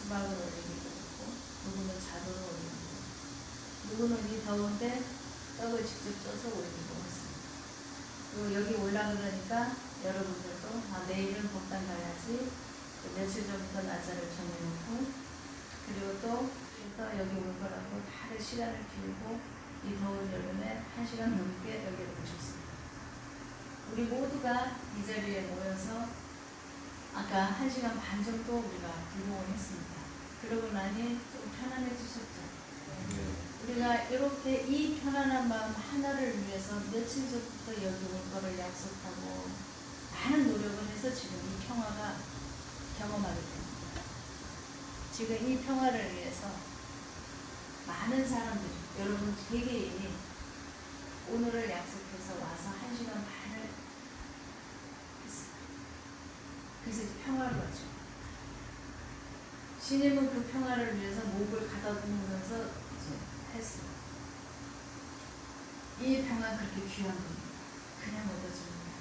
수박을 올리기도 하고, 누구는 자두를 올리기도 하고, 누구는 이 더운데 떡을 직접 쪄서 올리기도 했습니다. 그리고 여기 올라 그러니까 여러분들도 내일은 법당 가야지, 며칠 전부터 날짜를 정해놓고, 그리고 또 여기 올 거라고 다들 시간을 비우고 이 더운 여름에 1시간 넘게 여기에 오셨습니다. 우리 모두가 이 자리에 모여서 아까 1시간 반 정도 우리가 불공을 했습니다. 그러고 나니 좀 편안해지셨죠? 우리가 이렇게 이 편안한 마음 하나를 위해서 며칠 전부터 여기 올 거를 약속하고 많은 노력을 해서 지금 이 평화가 경험하게 됩니다. 지금 이 평화를 위해서 많은 사람들이, 여러분 개개인이 오늘을 약속해서 와서 1시간 반을 했어요. 그래서 평화를 왔죠. 신임은 그 평화를 위해서 목을 가다듬으면서 했어요. 이 평화 그렇게 귀한 겁니다. 그냥 얻어지는 거예요.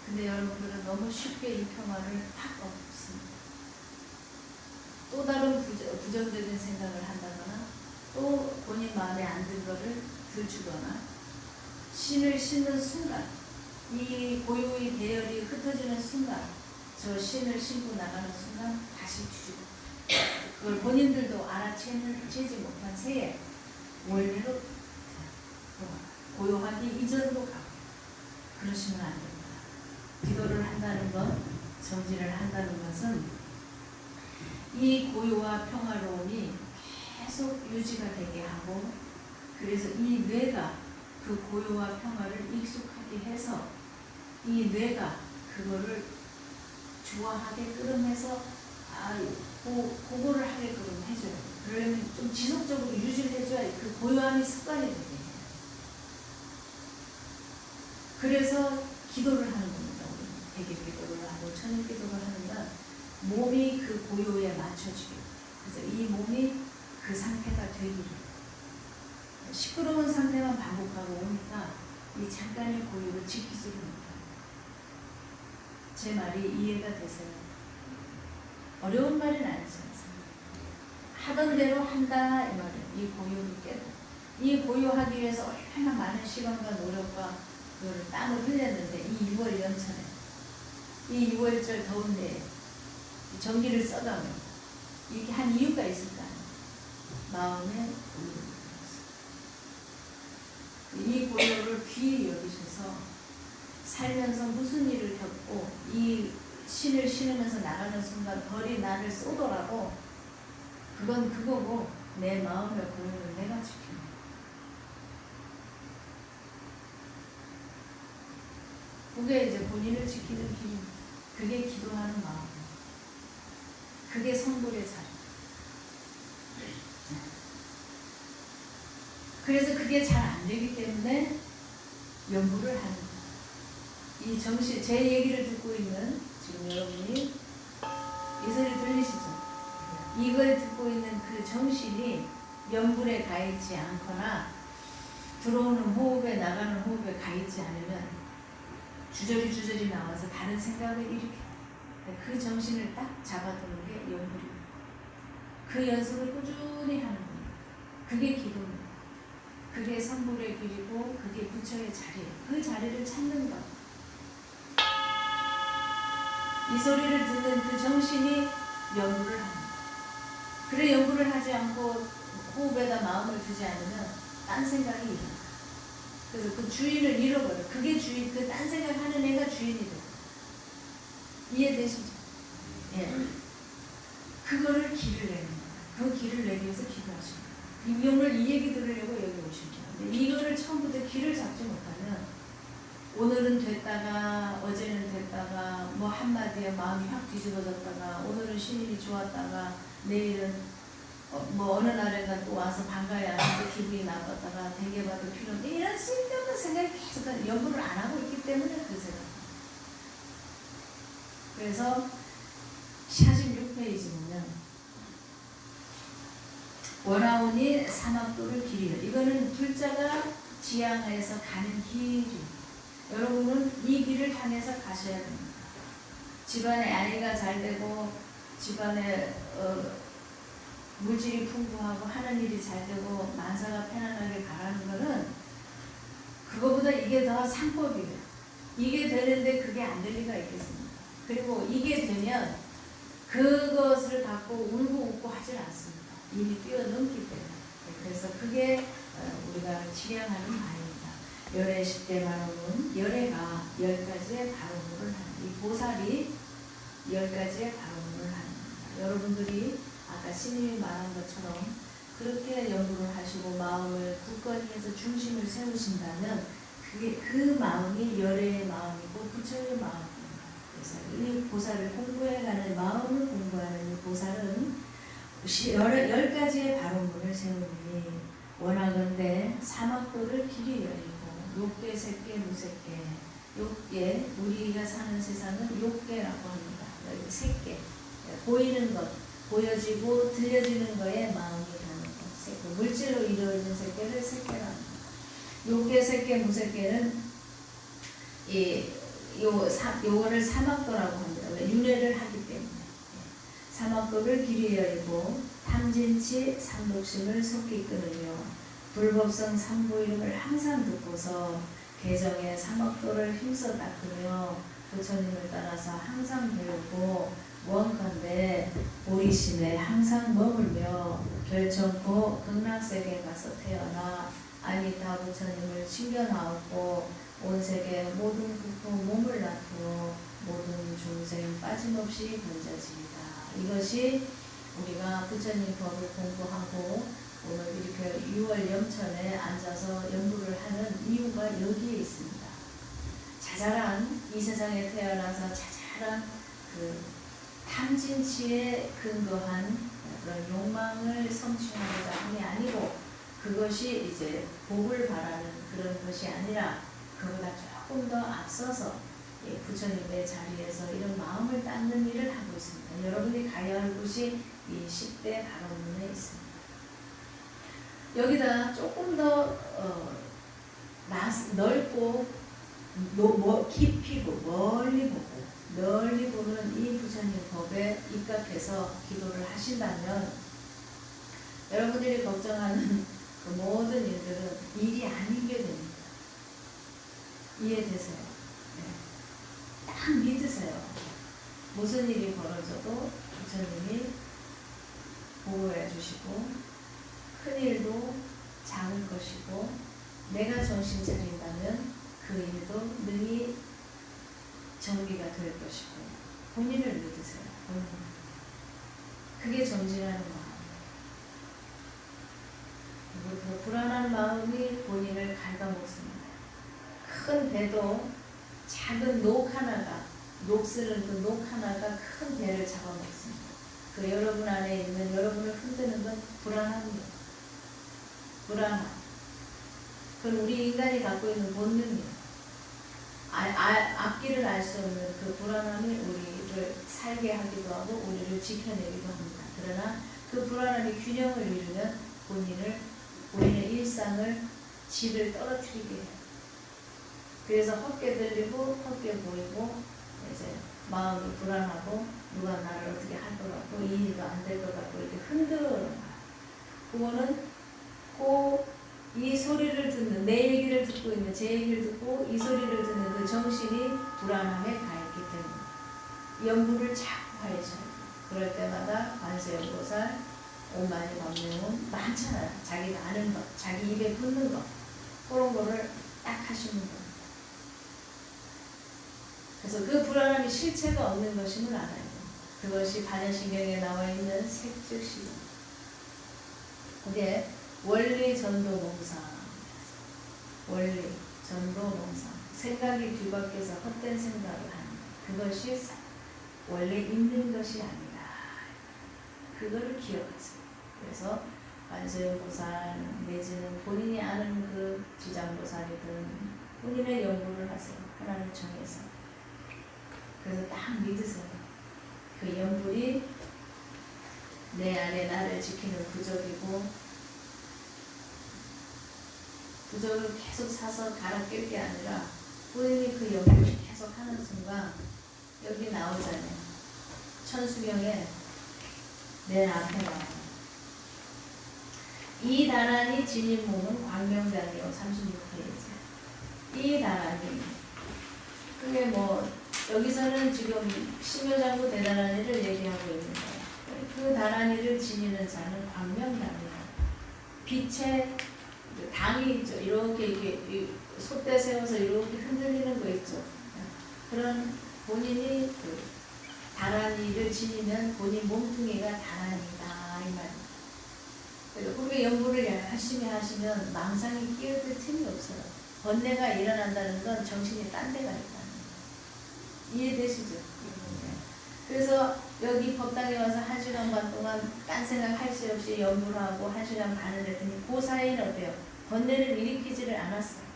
근데 여러분들은 너무 쉽게 이 평화를 팍 얻습니다. 또 다른 부정적인 생각을 한다거나 또 본인 마음에 안 든 거를 들추거나 신을 신는 순간, 이 고요의 계열이 흩어지는 순간, 저 신을 신고 나가는 순간 다시 뒤집어. 그걸 본인들도 알아채지 못한 새에 원래로 고요하기 이전으로 가고, 그러시면 안 됩니다. 기도를 한다는 것, 정진을 한다는 것은 이 고요와 평화로움이 계속 유지가 되게 하고, 그래서 이 뇌가 그 고요와 평화를 익숙하게 해서 이 뇌가 그거를 좋아하게끔 해서 그거를 하게끔 해줘요. 그러려면 좀 지속적으로 유지를 해줘야 그 고요함이 습관이 되게 해요. 그래서 기도를 하는 겁니다. 백일 기도를 하고 천일 기도를 하는 건 몸이 그 고요에 맞춰지게, 그래서 이 몸이 그 상태가 되기를. 시끄러운 상태만 반복하고 오니까 이 잠깐의 고요를 지키지를 못합니다. 제 말이 이해가 되세요? 어려운 말은 아니지 않습니다. 하던 대로 한다 이 말이에요. 이 고요를 깨다. 이 고요하기 위해서 얼마나 많은 시간과 노력과 그걸 땀을 흘렸는데, 이 6월 연철에, 이 6월절 더운데 전기를 써가며 이렇게 한 이유가 있을 거 아니에요. 마음에 이 고요를 귀히 여기셔서 살면서 무슨 일을 겪고 이 신을 신으면서 나가는 순간 벌이 나를 쏘더라도 그건 그거고, 내 마음의 고요를 내가 지킵니다. 그게 이제 본인을 지키는 길입니다. 그게 기도하는 마음, 그게 성불의 자리. 그래서 그게 잘 안 되기 때문에 연구를 하는 거예요. 이 정신, 제 얘기를 듣고 있는 지금 여러분이 이 소리 들리시죠? 이걸 듣고 있는 그 정신이 연불에 가 있지 않거나 들어오는 호흡에 나가는 호흡에 가 있지 않으면 주저리 나와서 다른 생각을 일으켜요. 그 정신을 딱 잡아두는 게 연불입니다. 그 연습을 꾸준히 하는 겁니다. 그게 기도입니다. 그게 성불의 길이고 그게 부처의 자리예요. 그 자리를 찾는 것. 이 소리를 듣는 그 정신이 연구를 합니다. 그래 연구를 하지 않고 호흡에다 마음을 두지 않으면 딴 생각이 일어나요. 그래서 그 주인을 잃어버려요. 그게 주인, 그 딴 생각하는 애가 주인이 돼요. 이해되시죠? 예. 그거를 길을 내는 거예요. 그 길을 내기 위해서 기도하시는 거예요. 오늘 이 얘기 들으려고 여기 오신 거예요. 근데 이거를 처음부터 길을 잡지 못하면 오늘은 됐다가 어제는 됐다가 뭐 한마디에 마음이 확 뒤집어졌다가 오늘은 신인이 좋았다가 내일은 뭐 어느 날에는 또 와서 반가워야 하는데 기분이 나빴다가 되게 봐도 필요 없는데 이런 쓸데없는 생각이 계속 연구를 안 하고 있기 때문에 그 생각. 그래서 46페이지 보면 원하오니 사막도를 길이여. 이거는 불자가 지향해서 가는 길입니다. 여러분은 이 길을 향해서 가셔야 됩니다. 집안에 아이가 잘 되고 집안에 물질이 풍부하고 하는 일이 잘 되고 만사가 편안하게 가라는 거는 그거보다 이게 더 상법이에요. 이게 되는데 그게 안 될 리가 있겠습니까? 그리고 이게 되면 그것을 갖고 울고 웃고 하질 않습니다. 일이 뛰어넘기 때문에. 그래서 그게 우리가 지향하는 바입니다. 열의 10대 만원은 열애가 10가지의 발언을 하는 이 보살이 10가지의 발언을 하는 겁니다. 여러분들이 아까 스님이 말한 것처럼 그렇게 연구를 하시고 마음을 굳건히 해서 중심을 세우신다면 그게 그 마음이 열애의 마음이고 부처의 마음입니다. 그래서 이 보살을 공부해가는 마음을 공부하는 이 보살은 10가지의 발언문을 세우니 원하건대 사막도를 길이 열리고 욕계, 색계, 무색계 욕계, 우리가 사는 세상은 욕계라고 합니다. 여기 색계, 보이는 것, 보여지고 들려지는 거에 마음이 가는 것, 색계, 물질로 이루어진 색계를 색계라고 합니다. 욕계, 색계, 무색계는 요거를 사막도라고 합니다. 왜? 윤회를 하기 때문에. 사막도를 길이 열고 탐진치 삼독심을 속히 끊으며 불법성 삼부이름을 항상 듣고서 개정의 사막도를 힘써 닦으며 부처님을 따라서 항상 배우고 원컨대 보리심에 항상 머물며 결정코 극락세계에 가서 태어나 아미타 부처님을 챙겨나오고 온 세계 모든 국토 몸을 놔두어 모든 중생 빠짐없이 건져집니다. 이것이 우리가 부처님 법을 공부하고 오늘 이렇게 6월 염천에 앉아서 연구를 하는 이유가 여기에 있습니다. 자잘한 이 세상에 태어나서 자잘한 그 탐진치에 근거한 그런 욕망을 성취하고자 함이 아니고 그것이 이제 복을 바라는 그런 것이 아니라 그보다 조금 더 앞서서 부처님의 자리에서 이런 마음을 닦는 일을 하고 있습니다. 여러분이 가야 할 곳이 이 10대 발언문에 있습니다. 여기다 조금 더 넓고 깊이고 멀리 보는 이 부처님 법에 입각해서 기도를 하신다면 여러분들이 걱정하는 그 모든 일들은 일이 아닌 게 됩니다. 이해되세요? 네. 딱 믿으세요. 무슨 일이 벌어져도 부처님이 보호해 주시고 큰 일도 작은 것이고 내가 정신 차린다면 그 일도 능히 정비가 될 것이고 본인을 믿으세요. 그게 정진하는 마음이에요. 그 불안한 마음이 본인을 갉아먹습니다. 큰 배도 작은 녹 하나가 녹슬은 그 녹 하나가 큰 배를 잡아먹습니다. 그 여러분 안에 있는 여러분을 흔드는 건 불안합니다. 불안함. 그건 우리 인간이 갖고 있는 본능이에요. 앞길을 알 수 없는 그 불안함이 우리를 살게 하기도 하고 우리를 지켜내기도 합니다. 그러나 그 불안함이 균형을 이루면 본인의 일상을 질을 떨어뜨리게 해요. 그래서 헛게 들리고 헛게 보이고 이제 마음이 불안하고 누가 나를 어떻게 할 것 같고 이 일도 안 될 것 같고 이렇게 흔들어요. 그거는 이 소리를 듣는 내 얘기를 듣고 있는 제 얘기를 듣고 이 소리를 듣는 그 정신이 불안함에 가 있기 때문에 연구를 자꾸 하셔야 돼요. 그럴 때마다 관세음보살 오만이 법명은 많잖아요. 자기가 아는 것, 자기 입에 붙는 것 그런 거를 딱 하시는 거예요. 그래서 그 불안함이 실체가 없는 것임을 알아요. 그것이 반야신경에 나와 있는 색즉시입니다. 그게 원리 전도 몽상, 원리 전도 몽상, 생각이 뒤바뀌어서 헛된 생각을 하는 그것이 원래 있는 것이 아니다. 그거를 기억하세요. 그래서 관세음보살 내지는 본인이 아는 그 지장보살이든 본인의 연구를 하세요. 하나님 정해서. 그래서 딱 믿으세요. 그 연불이 내 안에 나를 지키는 부적이고 부적을 계속 사서 갈아 낄 게 아니라 본인이 그 연불을 계속 하는 순간 여기 나오잖아요. 천수경에 맨 앞에 나와요. 이 다란이 지닌 몸은 광명장이요. 36페이지. 이 다란이. 그게 뭐 여기서는 지금 심효장구 대다란이를 얘기하고 있는 거예요. 그 다란이를 지니는 자는 광명장이에요. 빛의 당이 있죠. 이렇게 이게 솥대 세워서 이렇게 흔들리는 거 있죠. 그런 본인이 그 다란이를 지니면 본인 몸뚱이가 다란이다 이 말. 그리고 연구를 열심히 하시면 망상이 끼어들 틈이 없어요. 번뇌가 일어난다는 건 정신이 딴 데가 있다는 거예요. 이해되시죠? 그래서 여기 법당에 와서 1시간 반 동안 딴 생각 할 새 없이 연구를 하고 1시간 반을 했더니 그 사이에는 어때요? 번뇌를 일으키지를 않았어요.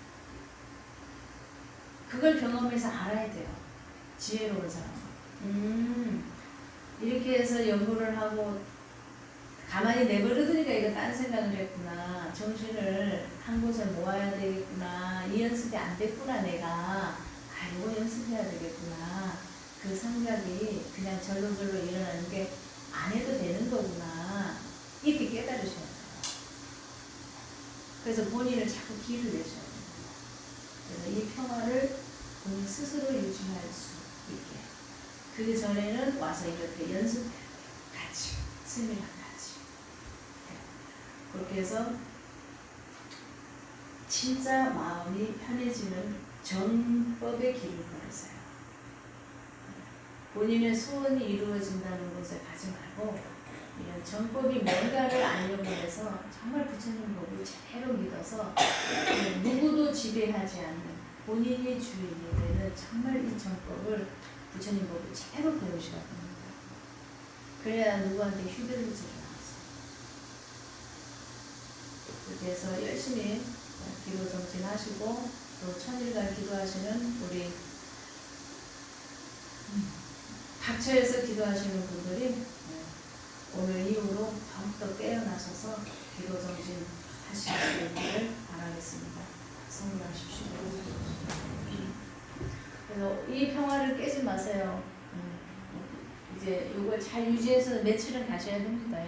그걸 경험해서 알아야 돼요. 지혜로운 사람은. 이렇게 해서 연구를 하고 가만히 내버려두니까 이거 딴 생각을 했구나. 정신을 한 곳에 모아야 되겠구나. 이 연습이 안 됐구나 내가. 이거 연습해야 되겠구나. 그 생각이 그냥 절로절로 일어나는 게 안 해도 되는 거구나. 이렇게 깨달으셔야 돼요. 그래서 본인을 자꾸 기를 내셔야 돼요. 그래서 이 평화를 본인 스스로 유지할 수 있게. 그 전에는 와서 이렇게 연습해야 돼요. 같이. 스님이랑 같이. 그렇게 해서 진짜 마음이 편해지는 정법의 길을 걸으세요. 본인의 소원이 이루어진다는 것을 가지 말고 이런 정법이 뭔가를 알려고 해서 정말 부처님 법을 제대로 믿어서 누구도 지배하지 않는 본인이 주인이 되는 정말 이 정법을 부처님 법을 제대로 배우셔야 됩니다. 그래야 누구한테 휘둘리지를 않았어요. 그렇게 해서 열심히 기도 정진하시고 또 천일간 기도하시는 우리 각처에서 기도하시는 분들이 오늘 이후로 더욱더 깨어나셔서 기도 정진 하시기를 바라겠습니다. 성불하십시오. 그래서 이 평화를 깨지 마세요. 이제 이걸 잘 유지해서 며칠은 가셔야 됩니다.